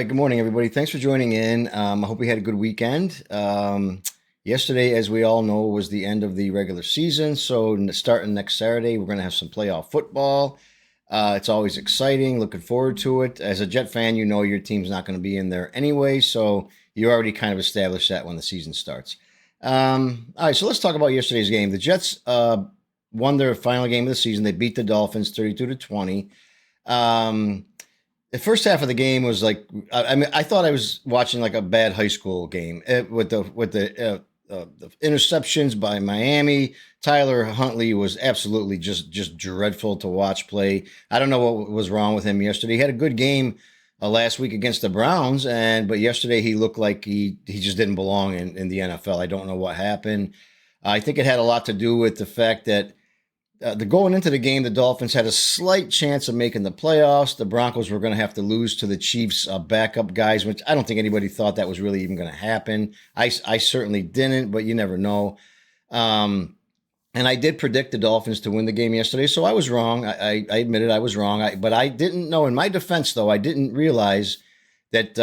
right, good morning, everybody. Thanks for joining in. I hope we had a good weekend. Yesterday, as we all know, was the end of the regular season. So, starting next Saturday, we're going to have some playoff football. It's always exciting. Looking forward to it. As a Jet fan, you know your team's not going to be in there anyway. So, you already kind of established that when the season starts. All right, so let's talk about yesterday's game. The Jets won their final game of the season. They beat the Dolphins 32-20. Um, the first half of the game was like I mean I thought I was watching like a bad high school game with the interceptions by Miami. Tyler Huntley was absolutely just dreadful to watch play. I don't know what was wrong with him yesterday. He had a good game last week against the Browns, but yesterday he looked like he just didn't belong in the NFL. I don't know what happened. I think it had a lot to do with the fact that the going into the game, the Dolphins had a slight chance of making the playoffs. The Broncos were going to have to lose to the Chiefs' backup guys, which I don't think anybody thought that was really even going to happen. I certainly didn't, but you never know. And I did predict the Dolphins to win the game yesterday, so I was wrong. I admitted I was wrong. But I didn't know. In my defense, though, I didn't realize that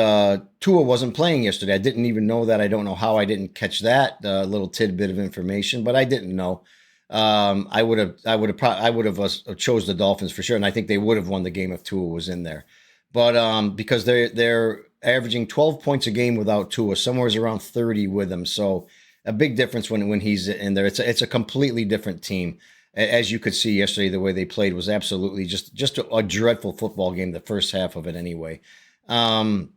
Tua wasn't playing yesterday. I didn't even know that. I don't know how I didn't catch that little tidbit of information, but I didn't know. I would have chose the Dolphins for sure, and I think they would have won the game if Tua was in there. But because they're averaging 12 points a game without Tua, somewhere around 30 with him, so a big difference when he's in there. It's a completely different team. As you could see yesterday, the way they played was absolutely just a dreadful football game. The first half of it, anyway. Um,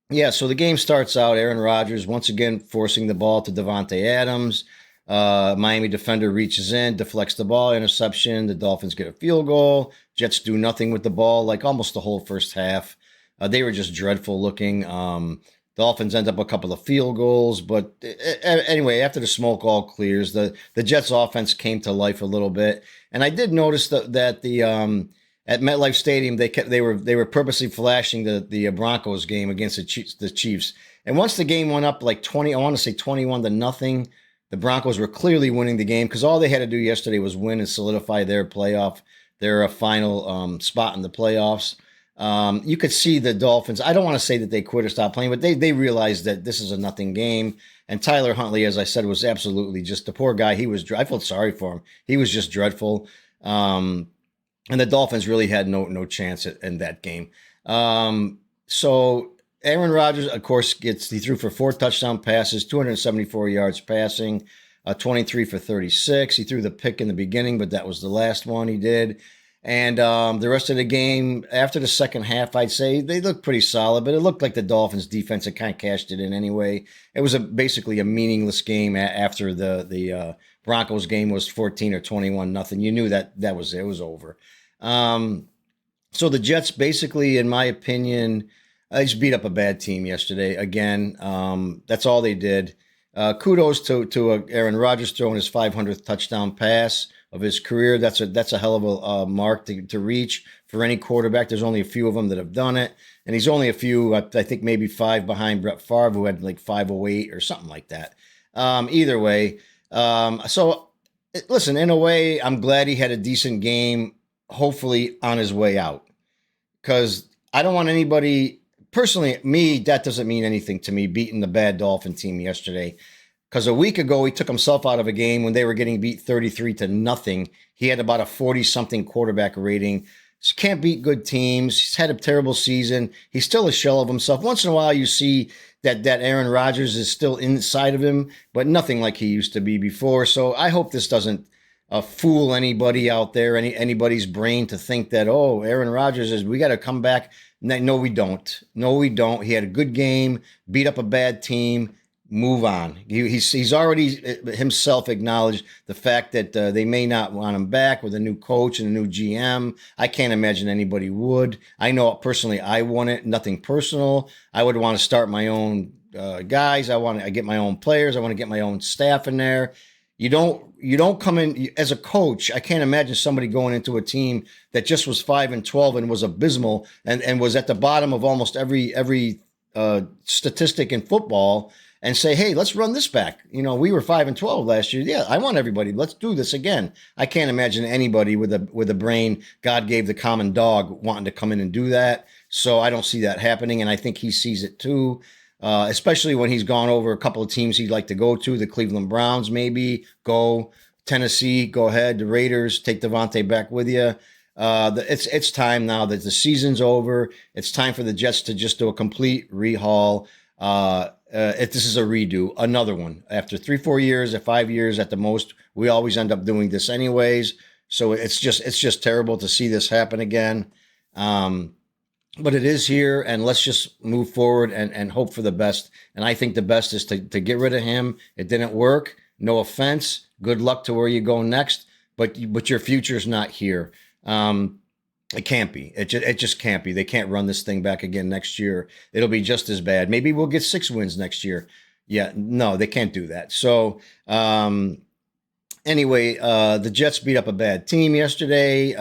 yeah, so the game starts out. Aaron Rodgers once again forcing the ball to Devontae Adams. Miami defender reaches in, deflects the ball, interception. The Dolphins get a field goal. Jets do nothing with the ball, like almost the whole first half. They were just dreadful looking. Dolphins end up a couple of field goals, but anyway, after the smoke all clears, the Jets offense came to life a little bit. And I did notice that the at MetLife Stadium they were purposely flashing the Broncos game against the Chiefs. And once the game went up like 20, I want to say 21-0. The Broncos were clearly winning the game because all they had to do yesterday was win and solidify their final spot in the playoffs. You could see the Dolphins. I don't want to say that they quit or stopped playing, but they realized that this is a nothing game. And Tyler Huntley, as I said, was absolutely just the poor guy. I felt sorry for him. He was just dreadful. And the Dolphins really had no chance in that game. So Aaron Rodgers, of course, he threw for 4 touchdown passes, 274 yards passing, 23 for 36. He threw the pick in the beginning, but that was the last one he did. And the rest of the game, after the second half, I'd say they looked pretty solid, but it looked like the Dolphins' defense had kind of cashed it in anyway. It was basically a meaningless game after the Broncos game was 14 or 21-0. You knew that was it. It was over. So the Jets basically, in my opinion, they just beat up a bad team yesterday. Again, that's all they did. Kudos to Aaron Rodgers throwing his 500th touchdown pass of his career. That's a hell of a mark to reach for any quarterback. There's only a few of them that have done it, and he's only a few. I think maybe 5 behind Brett Favre, who had like 508 or something like that. Either way, so listen. In a way, I'm glad he had a decent game. Hopefully, on his way out, because I don't want anybody. Personally, that doesn't mean anything to me, beating the bad Dolphin team yesterday. Because a week ago, he took himself out of a game when they were getting beat 33-0. He had about a 40-something quarterback rating. Just can't beat good teams. He's had a terrible season. He's still a shell of himself. Once in a while, you see that Aaron Rodgers is still inside of him, but nothing like he used to be before. So I hope this doesn't fool anybody out there, anybody's brain to think that, oh, Aaron Rodgers we got to come back. No, we don't. No, we don't. He had a good game, beat up a bad team, move on. He's already himself acknowledged the fact that they may not want him back with a new coach and a new GM. I can't imagine anybody would. I know personally I want it. Nothing personal. I would want to start my own guys. I get my own players. I want to get my own staff in there. You don't come in as a coach. I can't imagine somebody going into a team that just was 5-12 and was abysmal and was at the bottom of almost every statistic in football and say, hey, let's run this back. We were 5-12 last year. Yeah, I want everybody. Let's do this again. I can't imagine anybody with a brain God gave the common dog wanting to come in and do that. So I don't see that happening, and I think he sees it too. Especially when he's gone over a couple of teams he'd like to go to, the Cleveland Browns, maybe go Tennessee, go ahead, the Raiders, take Devontae back with you. It's time now that the season's over. It's time for the Jets to just do a complete rehaul. If this is a redo, another one after 3-4 years, or 5 years at the most, we always end up doing this anyways. So it's just terrible to see this happen again. But it is here, and let's just move forward and hope for the best. And I think the best is to get rid of him. It didn't work. No offense. Good luck to where you go next. But your future's not here. It can't be. It just can't be. They can't run this thing back again next year. It'll be just as bad. Maybe we'll get 6 wins next year. Yeah, no, they can't do that. So anyway, the Jets beat up a bad team yesterday.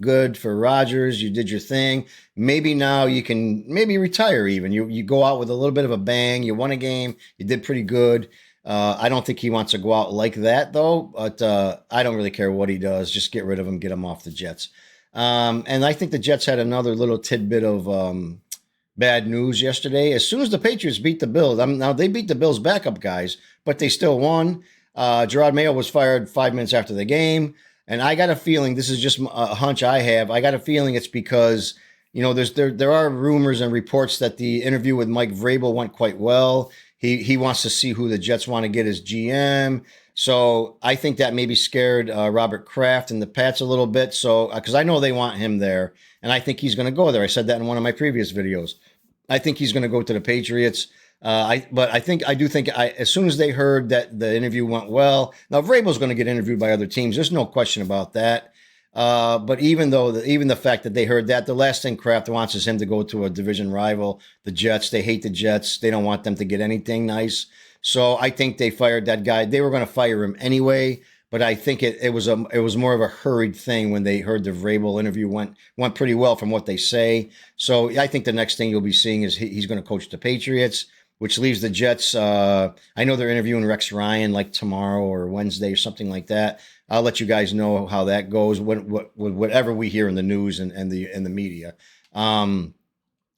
Good for Rodgers. You did your thing. Maybe now you can retire even. You go out with a little bit of a bang. You won a game. You did pretty good. I don't think he wants to go out like that, though. But I don't really care what he does. Just get rid of him. Get him off the Jets. And I think the Jets had another little tidbit of bad news yesterday. As soon as the Patriots beat the Bills, now they beat the Bills' backup guys, but they still won. Gerard Mayo was fired 5 minutes after the game. And I got a feeling, this is just a hunch I have, I got a feeling it's because, there are rumors and reports that the interview with Mike Vrabel went quite well. He wants to see who the Jets want to get as GM. So I think that maybe scared Robert Kraft and the Pats a little bit. So, because I know they want him there, and I think he's going to go there. I said that in one of my previous videos. I think he's going to go to the Patriots. I do think as soon as they heard that the interview went well, now Vrabel's going to get interviewed by other teams. There's no question about that. But even the fact that they heard that, the last thing Kraft wants is him to go to a division rival, the Jets. They hate the Jets. They don't want them to get anything nice. So I think they fired that guy. They were going to fire him anyway, but I think it was more of a hurried thing when they heard the Vrabel interview went pretty well from what they say. So I think the next thing you'll be seeing is he's going to coach the Patriots, which leaves the Jets. I know they're interviewing Rex Ryan like tomorrow or Wednesday or something like that. I'll let you guys know how that goes. Whatever we hear in the news and the media, and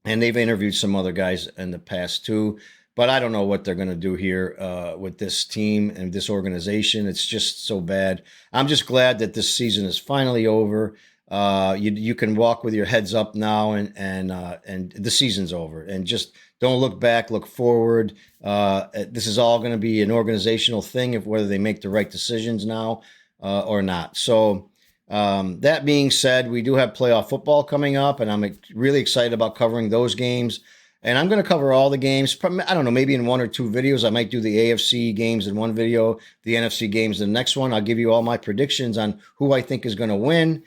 they've interviewed some other guys in the past too. But I don't know what they're going to do here with this team and this organization. It's just so bad. I'm just glad that this season is finally over. You can walk with your heads up now, and the season's over. And just don't look back, look forward. This is all going to be an organizational thing, of whether they make the right decisions now or not. So that being said, we do have playoff football coming up, and I'm really excited about covering those games. And I'm going to cover all the games. I don't know, maybe in 1 or 2 videos. I might do the AFC games in one video, the NFC games in the next one. I'll give you all my predictions on who I think is going to win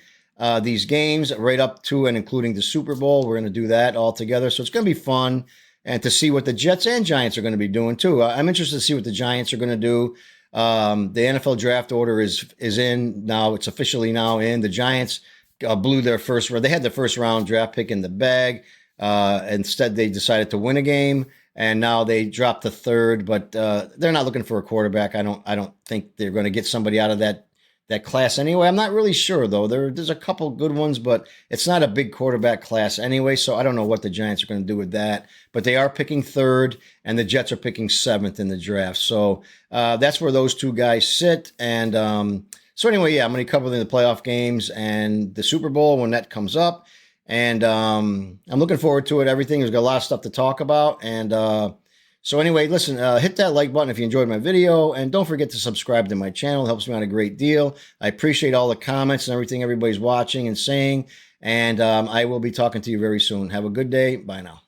these games, right up to and including the Super Bowl. We're going to do that all together. So it's going to be fun, and to see what the Jets and Giants are going to be doing too. I'm interested to see what the Giants are going to do. The NFL draft order is in now. It's officially now in. The Giants blew their first round. They had the first round draft pick in the bag. Instead, they decided to win a game, and now they dropped the third. But they're not looking for a quarterback. I don't think they're going to get somebody out of that class anyway. I'm not really sure though. There's a couple good ones, but it's not a big quarterback class anyway. So I don't know what the Giants are going to do with that. But they are picking third, and the Jets are picking 7th in the draft. So that's where those two guys sit. And so anyway, yeah, I'm going to cover the playoff games and the Super Bowl when that comes up. And I'm looking forward to it. There's got a lot of stuff to talk about. And so anyway, listen, hit that like button if you enjoyed my video. And don't forget to subscribe to my channel. It helps me out a great deal. I appreciate all the comments and everything everybody's watching and saying. And I will be talking to you very soon. Have a good day. Bye now.